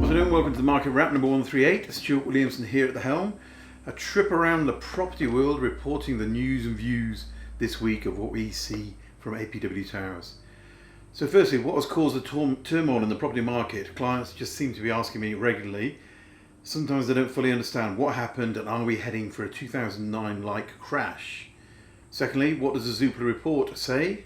Afternoon, welcome to the Market Wrap number 138. Stuart Williamson here at the helm. A trip around the property world, reporting the news and views this week of what we see from APW Towers. So firstly, what has caused the turmoil in the property market? Clients just seem to be asking me regularly. Sometimes they don't fully understand what happened and are we heading for a 2009-like crash? Secondly, what does the Zoopla report say?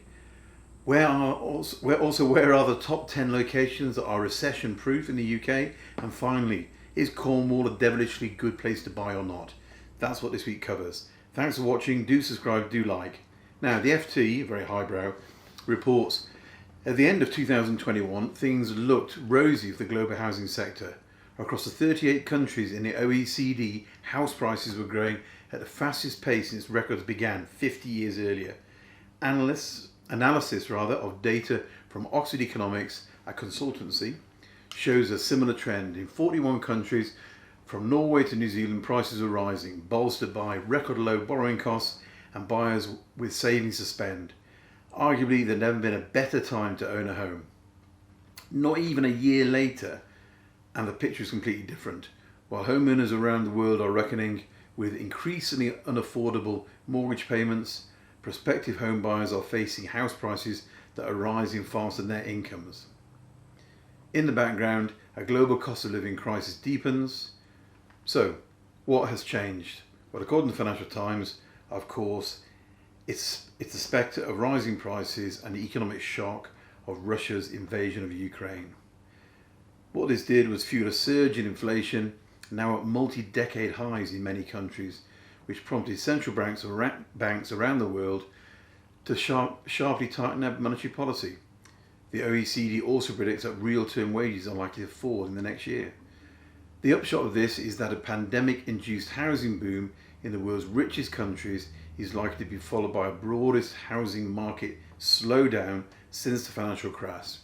Where are the top 10 locations that are recession proof in the UK? And finally, is Cornwall a devilishly good place to buy or not? That's what this week covers. Thanks for watching. Do subscribe, do like. Now, the FT, very highbrow, reports at the end of 2021, things looked rosy for the global housing sector. Across the 38 countries in the OECD, house prices were growing at the fastest pace since records began 50 years earlier. Analysis of data from Oxford Economics, a consultancy, shows a similar trend. In 41 countries, from Norway to New Zealand, prices are rising, bolstered by record low borrowing costs and buyers with savings to spend. Arguably, there's never been a better time to own a home. Not even a year later, and the picture is completely different. While homeowners around the world are reckoning with increasingly unaffordable mortgage payments, prospective home buyers are facing house prices that are rising faster than their incomes. In the background, a global cost of living crisis deepens. So, what has changed? Well, according to the Financial Times, of course, it's the spectre of rising prices and the economic shock of Russia's invasion of Ukraine. What this did was fuel a surge in inflation, now at multi-decade highs in many countries, which prompted central banks around the world to sharply tighten their monetary policy. The OECD also predicts that real-term wages are likely to fall in the next year. The upshot of this is that a pandemic-induced housing boom in the world's richest countries is likely to be followed by a broadest housing market slowdown since the financial crash.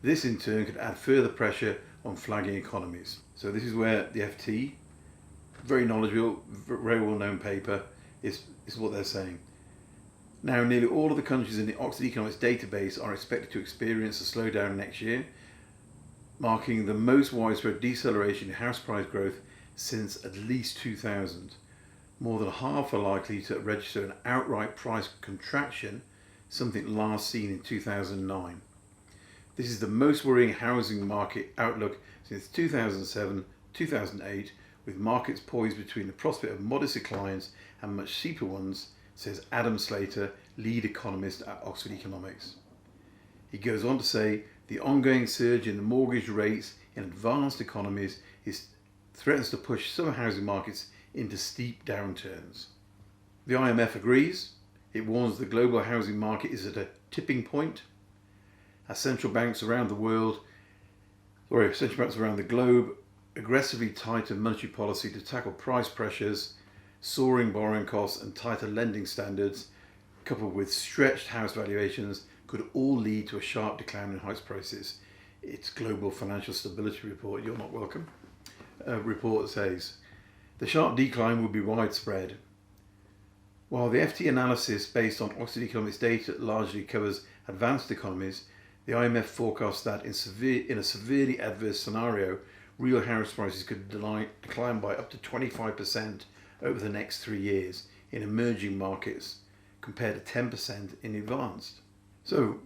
This in turn could add further pressure on flagging economies. So this is where the FT, very knowledgeable, very well-known paper, is what they're saying. Now, nearly all of the countries in the Oxford Economics database are expected to experience a slowdown next year, marking the most widespread deceleration in house price growth since at least 2000. More than half are likely to register an outright price contraction, something last seen in 2009. This is the most worrying housing market outlook since 2007, 2008, with markets poised between the prospect of modest declines and much steeper ones, says Adam Slater, lead economist at Oxford Economics. He goes on to say the ongoing surge in the mortgage rates in advanced economies threatens to push some housing markets into steep downturns. The IMF agrees. It warns the global housing market is at a tipping point. As central banks around the globe aggressively tighten monetary policy to tackle price pressures, soaring borrowing costs and tighter lending standards, coupled with stretched house valuations, could all lead to a sharp decline in house prices. Its Global Financial Stability Report, you're not welcome, report says. The sharp decline will be widespread. While the FT analysis based on Oxford Economics data largely covers advanced economies, the IMF forecasts that in a severely adverse scenario, real house prices could decline by up to 25% over the next 3 years in emerging markets, compared to 10% in advanced. So,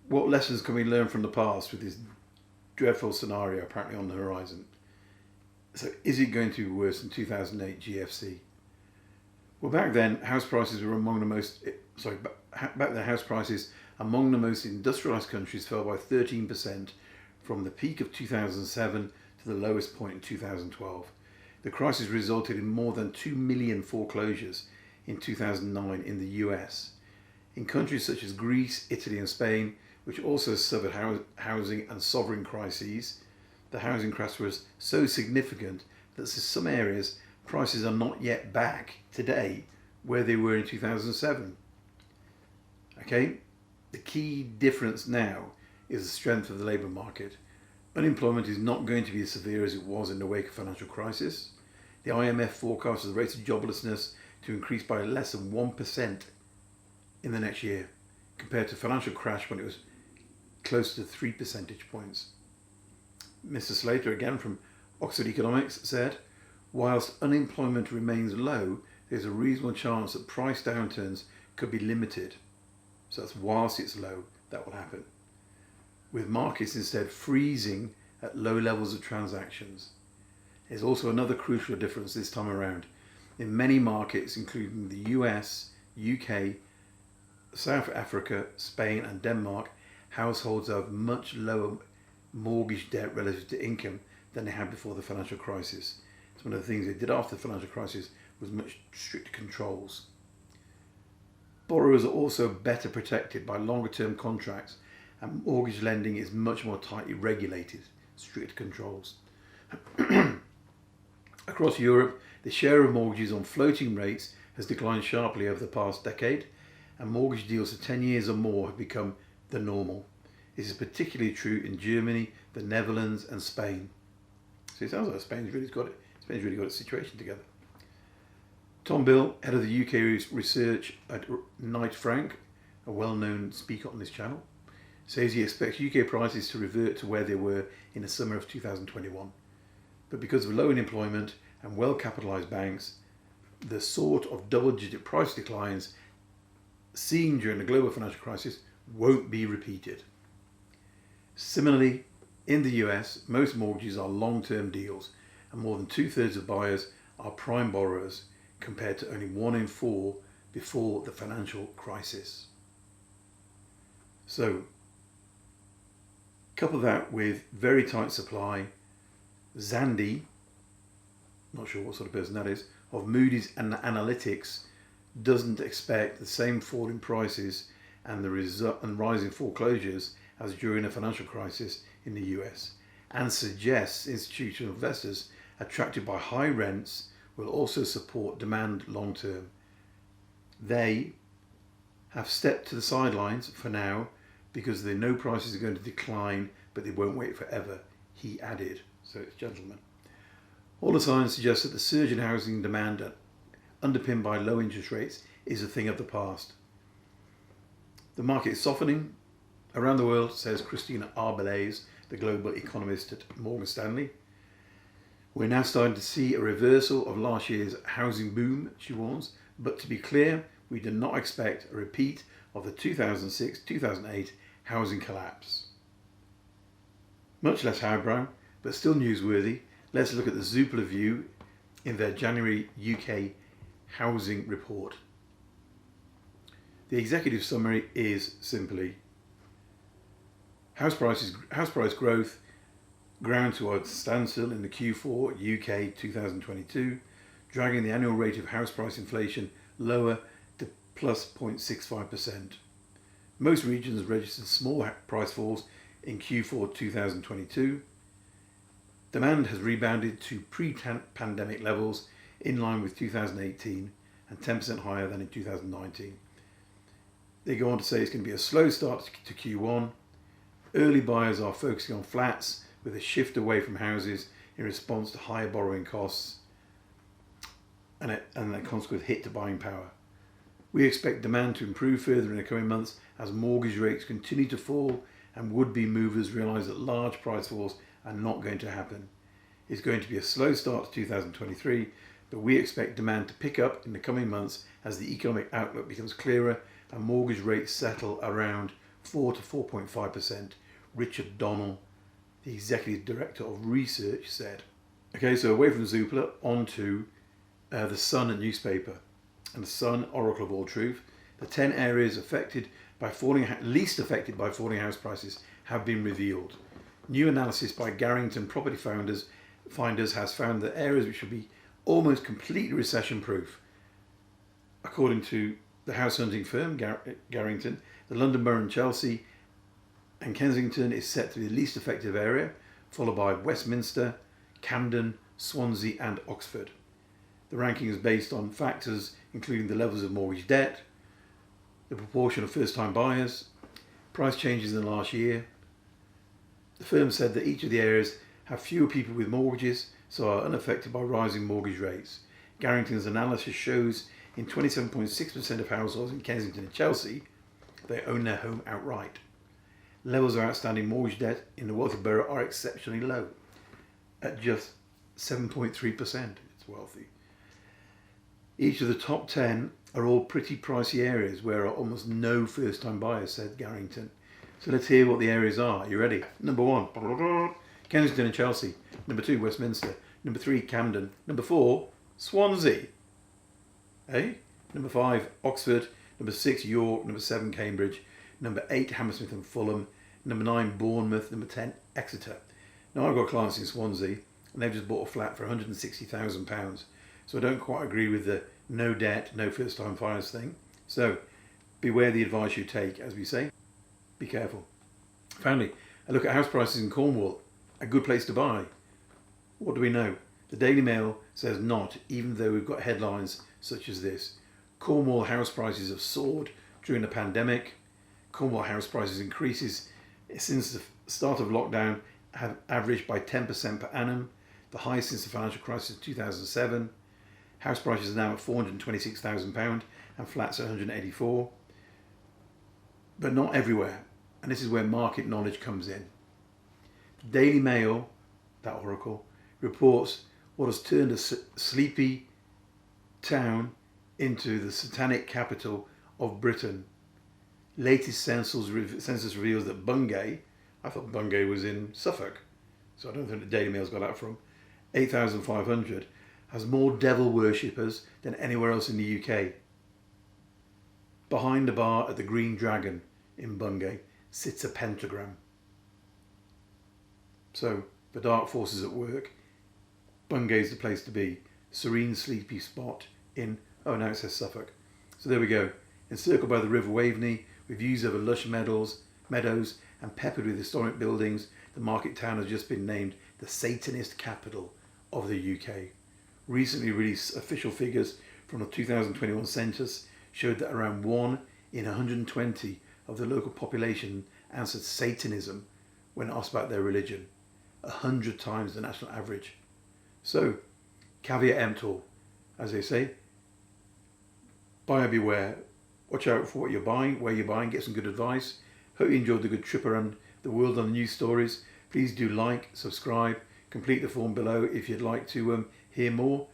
what lessons can we learn from the past with this dreadful scenario apparently on the horizon? So, is it going to be worse than 2008 GFC? Well, back then, house prices among the most industrialized countries fell by 13% from the peak of 2007 to the lowest point in 2012. The crisis resulted in more than 2 million foreclosures in 2009 in the US. In countries such as Greece, Italy and Spain, which also suffered housing and sovereign crises, the housing crash was so significant that in some areas prices are not yet back today where they were in 2007. Okay, the key difference now is the strength of the labour market. Unemployment is not going to be as severe as it was in the wake of financial crisis. The IMF forecasts the rate of joblessness to increase by less than 1% in the next year, compared to financial crash when it was close to 3 percentage points. Mr. Slater, again from Oxford Economics, said, whilst unemployment remains low, there's a reasonable chance that price downturns could be limited. So that's whilst it's low, that will happen. With markets instead freezing at low levels of transactions. There's also another crucial difference this time around. In many markets, including the US, UK, South Africa, Spain and Denmark, households have much lower mortgage debt relative to income than they had before the financial crisis. It's one of the things they did after the financial crisis was much stricter controls. Borrowers are also better protected by longer term contracts, and mortgage lending is much more tightly regulated, strict controls. Across Europe, the share of mortgages on floating rates has declined sharply over the past decade, and mortgage deals for 10 years or more have become the normal. This is particularly true in Germany, the Netherlands and Spain. So it sounds like Spain's really got its situation together. Tom Bill, head of the UK research at Knight Frank, a well-known speaker on this channel, says he expects UK prices to revert to where they were in the summer of 2021. But because of low unemployment and well-capitalised banks, the sort of double-digit price declines seen during the global financial crisis won't be repeated. Similarly, in the US, most mortgages are long-term deals, and more than 2/3 of buyers are prime borrowers, compared to only 1 in 4 before the financial crisis. So, couple that with very tight supply, Zandy, not sure what sort of person that is, of Moody's and Analytics doesn't expect the same fall in prices and rising foreclosures as during the financial crisis in the US, and suggests institutional investors attracted by high rents will also support demand long term. They have stepped to the sidelines for now because they know prices are going to decline, but they won't wait forever, he added. So it's gentlemen. All the signs suggest that the surge in housing demand underpinned by low interest rates is a thing of the past. The market is softening around the world, says Christina Arbelaez, the global economist at Morgan Stanley. We're now starting to see a reversal of last year's housing boom, she warns, but to be clear, we do not expect a repeat of the 2006-2008 housing collapse. Much less highbrow, but still newsworthy, let's look at the Zoopla view in their January UK housing report. The executive summary is simply house price growth ground to a standstill in the Q4 UK 2022, dragging the annual rate of house price inflation lower to plus 0.65%. Most regions registered small price falls in Q4 2022. Demand has rebounded to pre-pandemic levels in line with 2018 and 10% higher than in 2019. They go on to say it's going to be a slow start to Q1. Early buyers are focusing on flats with a shift away from houses in response to higher borrowing costs and a consequent hit to buying power. We expect demand to improve further in the coming months as mortgage rates continue to fall and would-be movers realise that large price falls are not going to happen. It's going to be a slow start to 2023, but we expect demand to pick up in the coming months as the economic outlook becomes clearer and mortgage rates settle around 4 to 4.5%, Richard Donnell, the Executive Director of Research, said. Okay, so away from Zoopla, on to the Sun newspaper. And the Sun, Oracle of All Truth, the 10 areas least affected by falling house prices have been revealed. New analysis by Garrington Property Finders has found that areas which will be almost completely recession-proof. According to the house hunting firm Garrington, the London Borough and Chelsea and Kensington is set to be the least effective area, followed by Westminster, Camden, Swansea and Oxford. The ranking is based on factors including the levels of mortgage debt, the proportion of first-time buyers, price changes in the last year. The firm said that each of the areas have fewer people with mortgages, so are unaffected by rising mortgage rates. Garrington's analysis shows in 27.6% of households in Kensington and Chelsea, they own their home outright. Levels of outstanding mortgage debt in the wealthy borough are exceptionally low, at just 7.3%. It's wealthy. Each of the top 10 are all pretty pricey areas where are almost no first-time buyers, said Garrington. So let's hear what the areas are. You ready? Number 1, Kensington and Chelsea. Number 2, Westminster. Number 3, Camden. Number 4, Swansea. Number 5, Oxford. Number 6, York. Number 7, Cambridge. Number 8, Hammersmith and Fulham. Number 9, Bournemouth. Number 10, Exeter. Now I've got clients in Swansea and they've just bought a flat for £160,000. So I don't quite agree with the no debt, no first time buyers thing. So beware the advice you take, as we say. Be careful. Finally, a look at house prices in Cornwall. A good place to buy. What do we know? The Daily Mail says not, even though we've got headlines such as this. Cornwall house prices have soared during the pandemic. Cornwall house prices increases since the start of lockdown have averaged by 10% per annum, the highest since the financial crisis of 2007. House prices are now at £426,000 and flats at £184,000. But not everywhere, and this is where market knowledge comes in. The Daily Mail, that oracle, reports what has turned a sleepy town into the satanic capital of Britain. Latest census reveals that Bungay, I thought Bungay was in Suffolk, so I don't think the Daily Mail's got that from, 8,500, has more devil worshippers than anywhere else in the UK. Behind the bar at the Green Dragon in Bungay sits a pentagram. So, for dark forces at work, Bungay's the place to be. Serene, sleepy spot in, oh now it says Suffolk. So there we go. Encircled by the River Waveney, with views over lush meadows and peppered with historic buildings, the market town has just been named the Satanist capital of the UK. Recently released official figures from the 2021 census showed that around 1 in 120 of the local population answered Satanism when asked about their religion, 100 times the national average. So, caveat emptor, as they say. Buyer beware. Watch out for what you're buying, where you're buying, get some good advice. Hope you enjoyed the good trip around the world on the news stories. Please do like, subscribe, complete the form below if you'd like to hear more.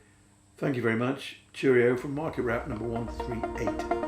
Thank you very much. Cheerio from Market Wrap number 138.